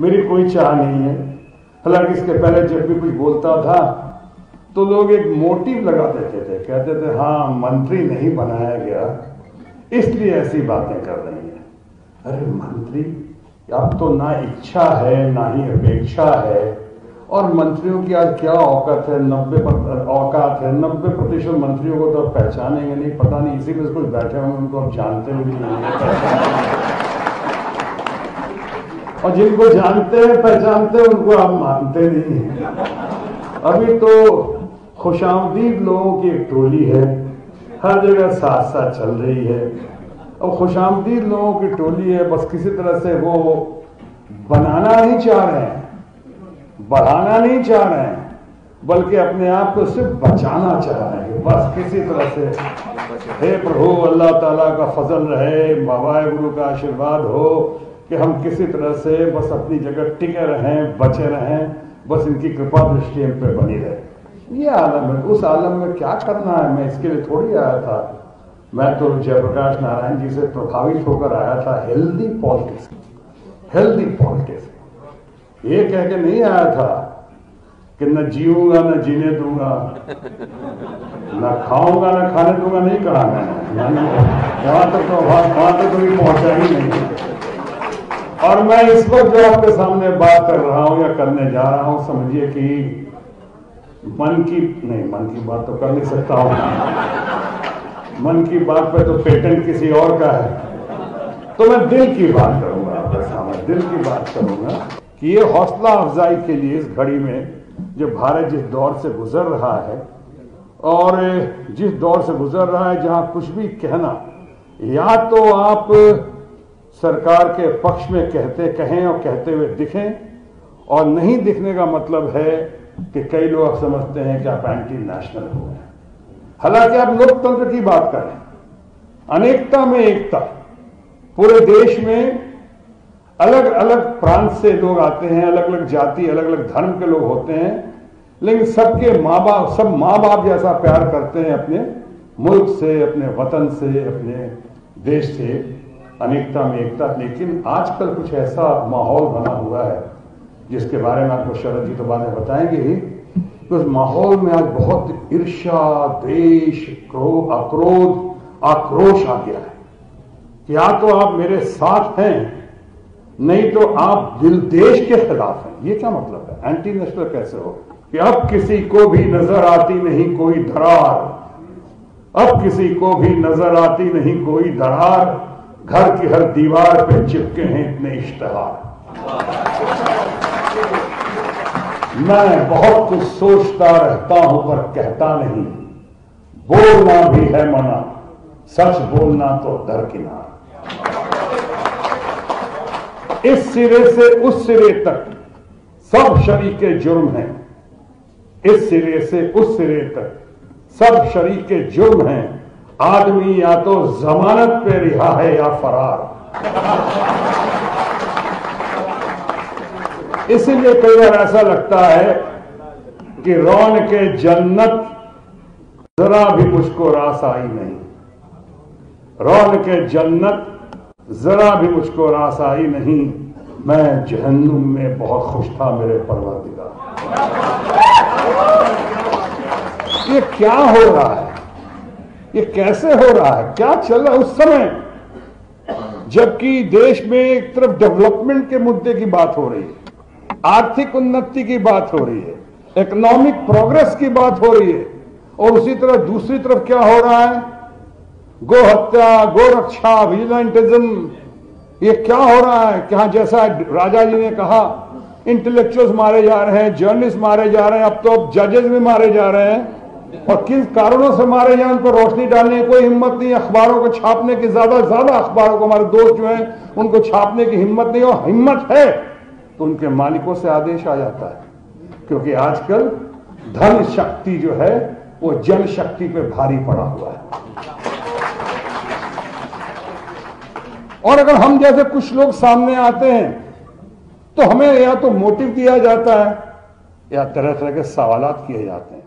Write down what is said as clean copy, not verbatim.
मेरी कोई चाह नहीं है। हालांकि इसके पहले जब भी कुछ बोलता था तो लोग एक मोटिव लगा देते थे, कहते थे हाँ मंत्री नहीं बनाया गया इसलिए ऐसी बातें कर रही है। अरे मंत्री, अब तो ना इच्छा है ना ही अपेक्षा है, और मंत्रियों की आज क्या औकात है, 90% मंत्रियों को तो अब पहचानेंगे नहीं, पता नहीं इसी में कुछ बैठे होंगे उनको अब जानते भी नहीं और जिनको जानते हैं पहचानते हैं उनको आप मानते नहीं हैं। अभी तो खुशामदीद लोगों की एक टोली है, हर जगह साथ साथ चल रही है, और खुशामदीद लोगों की टोली है, बस किसी तरह से वो बनाना नहीं चाह रहे हैं, बढ़ाना नहीं चाह रहे हैं, बल्कि अपने आप को सिर्फ बचाना चाह रहे हैं। बस किसी तरह से हे प्रभु अल्लाह ताला का फजल रहे, बाबा गुरु का आशीर्वाद हो कि हम किसी तरह से बस अपनी जगह टिके रहें, बचे रहें, बस इनकी कृपा दृष्टि हम पे बनी रहे। ये आलम है। उस आलम में क्या करना है, मैं इसके लिए थोड़ी आया था। मैं तो जयप्रकाश नारायण जी से प्रभावित होकर आया था। हेल्दी पॉलिटिक्स, हेल्दी पॉलिटिक्स ये कह के नहीं आया था कि न जीऊंगा न जीने दूंगा, न खाऊंगा न खाने दूंगा, नहीं कहा मैंने। वहां तक कभी पहुंचा ही नहीं। और मैं इस वक्त जो आपके सामने बात कर रहा हूं या करने जा रहा हूं, समझिए कि मन की बात तो कर नहीं सकता हूं। मन की बात पे तो पेटेंट किसी और का है, तो मैं दिल की बात करूंगा आपके सामने, दिल की बात करूंगा कि ये हौसला अफजाई के लिए इस घड़ी में जो भारत जिस दौर से गुजर रहा है, और जिस दौर से गुजर रहा है जहां कुछ भी कहना, या तो आप सरकार के पक्ष में कहें और कहते हुए दिखें, और नहीं दिखने का मतलब है कि कई लोग समझते हैं कि आप एंटी नेशनल हो गए। हालांकि आप लोकतंत्र की बात करें, अनेकता में एकता, पूरे देश में अलग अलग प्रांत से लोग आते हैं, अलग अलग जाति अलग अलग धर्म के लोग होते हैं, लेकिन सबके सब माँ बाप जैसा प्यार करते हैं अपने मुल्क से, अपने वतन से, अपने देश से। अनेकता में एकता। लेकिन आजकल कुछ ऐसा माहौल बना हुआ है जिसके बारे में आपको शरद जी तो बाद में बताएंगे ही, कि उस माहौल में आज बहुत ईर्ष्या, द्वेष, आक्रोश आ गया है कि या तो आप मेरे साथ हैं, नहीं तो आप देश के खिलाफ हैं। ये क्या मतलब है? एंटी नेशनल कैसे हो कि अब किसी को भी नजर आती नहीं कोई दरार, अब किसी को भी नजर आती नहीं कोई दरार, घर की हर दीवार पे चिपके हैं इतने इश्तेहार। मैं बहुत कुछ सोचता रहता हूं पर कहता नहीं, बोलना भी है मना, सच बोलना तो दरकिनार। इस सिरे से उस सिरे तक सब शरीके जुर्म हैं, इस सिरे से उस सिरे तक सब शरीके जुर्म हैं, आदमी या तो जमानत पे रिहा है या फरार। इसीलिए कई बार ऐसा लगता है कि रौनके जन्नत जरा भी मुझको रास आई नहीं, रौनके जन्नत जरा भी मुझको रास आई नहीं, मैं जहन्नुम में बहुत खुश था मेरे परवरदिगार। ये क्या हो रहा है? ये कैसे हो रहा है? क्या चल रहा है उस समय जबकि देश में एक तरफ डेवलपमेंट के मुद्दे की बात हो रही है, आर्थिक उन्नति की बात हो रही है, इकोनॉमिक प्रोग्रेस की बात हो रही है, और उसी तरह दूसरी तरफ क्या हो रहा है? गो हत्या, गो रक्षा, विजिलेंटिज्म। ये क्या हो रहा है? क्या जैसा राजा जी ने कहा, इंटेलेक्चुअल्स मारे जा रहे हैं, जर्नलिस्ट मारे जा रहे हैं, अब तो जजेस भी मारे जा रहे हैं, और किन कारणों से मारे जाए उन पर रोशनी डालने की कोई हिम्मत नहीं। अखबारों को छापने की, ज्यादा अखबारों को, हमारे दोस्त जो हैं उनको छापने की हिम्मत नहीं, और हिम्मत है तो उनके मालिकों से आदेश आ जाता है, क्योंकि आजकल धन शक्ति जो है वो जन शक्ति पे भारी पड़ा हुआ है। और अगर हम जैसे कुछ लोग सामने आते हैं तो हमें या तो मोटिव दिया जाता है या तरह तरह के सवालात किए जाते हैं।